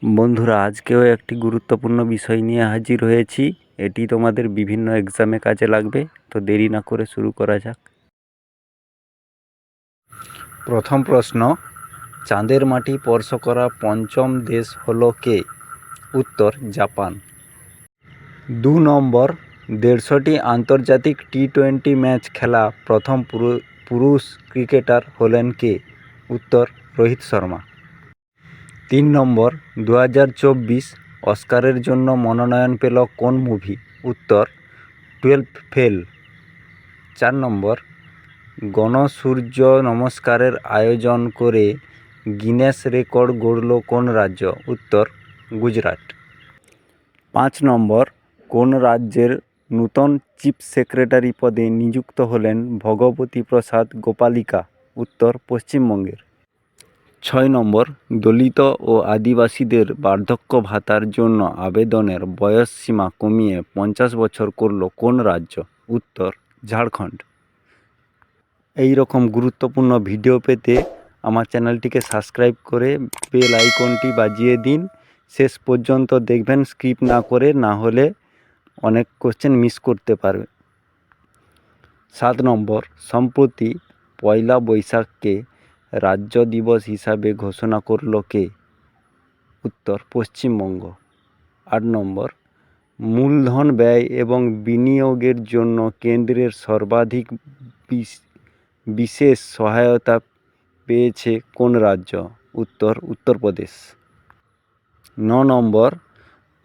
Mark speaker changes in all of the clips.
Speaker 1: বন্ধুরা, আজকেও একটি গুরুত্বপূর্ণ বিষয় নিয়ে হাজির হয়েছি। এটি তোমাদের বিভিন্ন এক্সামে কাজে লাগবে। তো দেরি না করে শুরু করা যাক। প্রথম প্রশ্ন, চাঁদের মাটি স্পর্শ করা পঞ্চম দেশ হলো কে? উত্তর, জাপান। 2 নম্বর, 150টি আন্তর্জাতিক টি-20 ম্যাচ খেলা প্রথম পুরুষ ক্রিকেটার হলেন কে? উত্তর, রোহিত শর্মা। 3 নম্বর, 2024 অস্কারের জন্য মনোনয়ন পেল কোন মুভি? উত্তর, 12 ফেল। 4 নম্বর, গণসূর্য নমস্কারের আয়োজন করে গিনেস রেকর্ড গড়ল কোন রাজ্য? উত্তর, গুজরাট। 5 নম্বর, কোন রাজ্যের নূতন চিফ সেক্রেটারি পদে নিযুক্ত হলেন ভগবতী প্রসাদ গোপালিকা? উত্তর, পশ্চিমবঙ্গের। 6 নম্বর, দলিত ও আদিবাসীদের বার্ধক্য ভাতার জন্য আবেদনের বয়সসীমা কমিয়ে 50 বছর করল কোন রাজ্য? উত্তর, ঝাড়খণ্ড। এই রকম গুরুত্বপূর্ণ ভিডিও পেতে আমার চ্যানেলটিকে সাবস্ক্রাইব করে বেল আইকনটি বাজিয়ে দিন। শেষ পর্যন্ত দেখবেন, স্কিপ না করে, না হলে অনেক কোশ্চেন মিস করতে পারবে। 7 নম্বর, সম্প্রতি পয়লা বৈশাখকে রাজ্য দিবস হিসাবে ঘোষণা করল কে? উত্তর, পশ্চিমবঙ্গ। 8 নম্বর, মূলধন ব্যয় এবং বিনিয়োগের জন্য কেন্দ্রের সর্বাধিক বিশেষ সহায়তা পেয়েছে কোন রাজ্য? উত্তর, উত্তরপ্রদেশ। 9 নম্বর,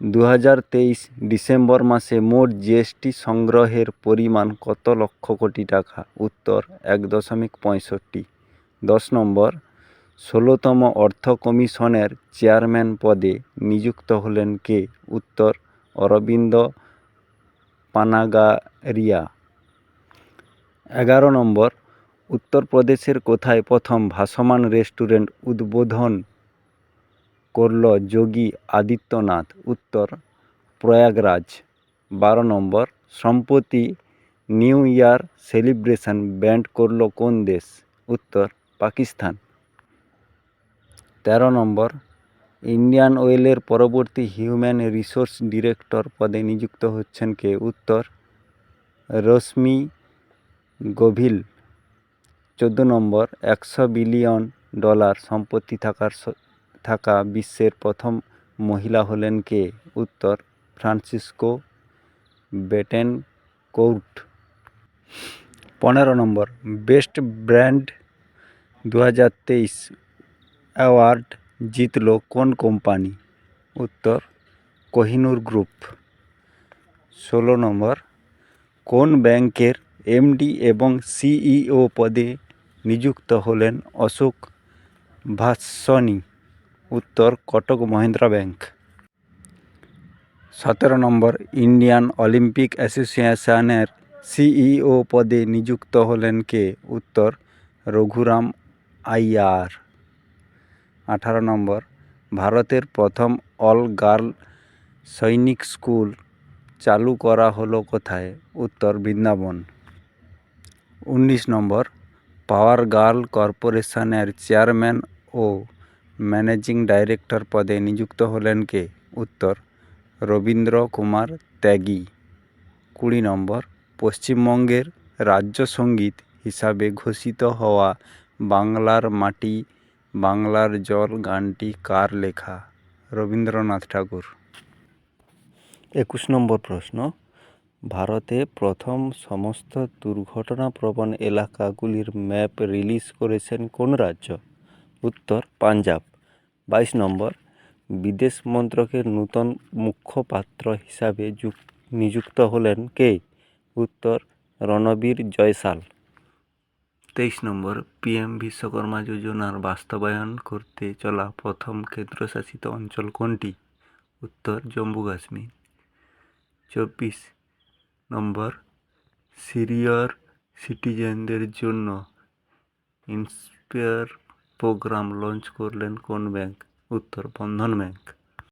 Speaker 1: 2023 ডিসেম্বর মাসে মোট জিএসটি সংগ্রহের পরিমাণ কত লক্ষ কোটি টাকা? উত্তর, 1.65। 10 নম্বর, 16তম অর্থ কমিশনের চেয়ারম্যান পদে নিযুক্ত হলেন কে? উত্তর, অরবিন্দ পানাগারিয়া। 11 নম্বর, উত্তরপ্রদেশের কোথায় প্রথম ভাসমান রেস্টুরেন্ট উদ্বোধন করল যোগী আদিত্যনাথ? উত্তর, প্রয়াগরাজ। 12 নম্বর, সম্প্রতি নিউ ইয়ার সেলিব্রেশন ব্যান্ড করল কোন দেশ? উত্তর, পাকিস্তান। 13 নম্বর, ইন্ডিয়ান অয়েলের পরবর্তী হিউম্যান রিসোর্স ডিরেক্টর পদে নিযুক্ত হচ্ছেন কে? উত্তর, রশ্মি গভিল। 14 নম্বর, $100 বিলিয়ন সম্পত্তি থাকা বিশ্বের প্রথম মহিলা হলেন কে? উত্তর, ফ্রান্সিসকো বেটেনকোউট। 15 নম্বর, বেস্ট ব্র্যান্ড 2023 অ্যাওয়ার্ড জিতল কোন কোম্পানি? উত্তর, কোহিনুর গ্রুপ। 16 নম্বর, কোন ব্যাংকের এমডি এবং সিইও পদে নিযুক্ত হলেন অশোক ভার্শনি? উত্তর, কোটক মহিন্দ্রা ব্যাংক। 17 নম্বর, ইন্ডিয়ান অলিম্পিক অ্যাসোসিয়েশনের সিইও পদে নিযুক্ত হলেন কে? উত্তর, রঘুরাম আইয়ার। 18 নম্বর, ভারতের প্রথম অল গার্ল সৈনিক স্কুল চালু করা হলো কোথায়? উত্তর, বৃন্দাবন। 19 নম্বর, পাওয়ার গার্ল কর্পোরেশনের চেয়ারম্যান ও ম্যানেজিং ডাইরেক্টর পদে নিযুক্ত হলেন কে? উত্তর, রবীন্দ্র কুমার ত্যাগী। 20 নম্বর, পশ্চিমবঙ্গের রাজ্য সঙ্গীত হিসাবে ঘোষিত হওয়া বাংলার মাটি বাংলার জল গানটি কার লেখা? রবীন্দ্রনাথ ঠাকুর। 21 নম্বর প্রশ্ন, ভারতে প্রথম সমস্ত দুর্ঘটনাপ্রবণ এলাকাগুলির ম্যাপ রিলিজ করেছেন কোন রাজ্য? উত্তর, পাঞ্জাব। 22 নম্বর, বিদেশ মন্ত্রকের নূতন মুখপাত্র হিসাবে নিযুক্ত হলেন কে? উত্তর, রণবীর জয়সাল। 23 নম্বর, পিএম বিশ্বকর্মা যোজনার বাস্তবায়ন করতে চলা প্রথম কেন্দ্রশাসিত অঞ্চল কোনটি? উত্তর, জম্মু কাশ্মীর। 24 নম্বর, সিনিয়র সিটিজেনদের জন্য ইন্সপায়ার প্রোগ্রাম লঞ্চ করলেন কোন ব্যাংক? উত্তর, বন্ধন ব্যাংক।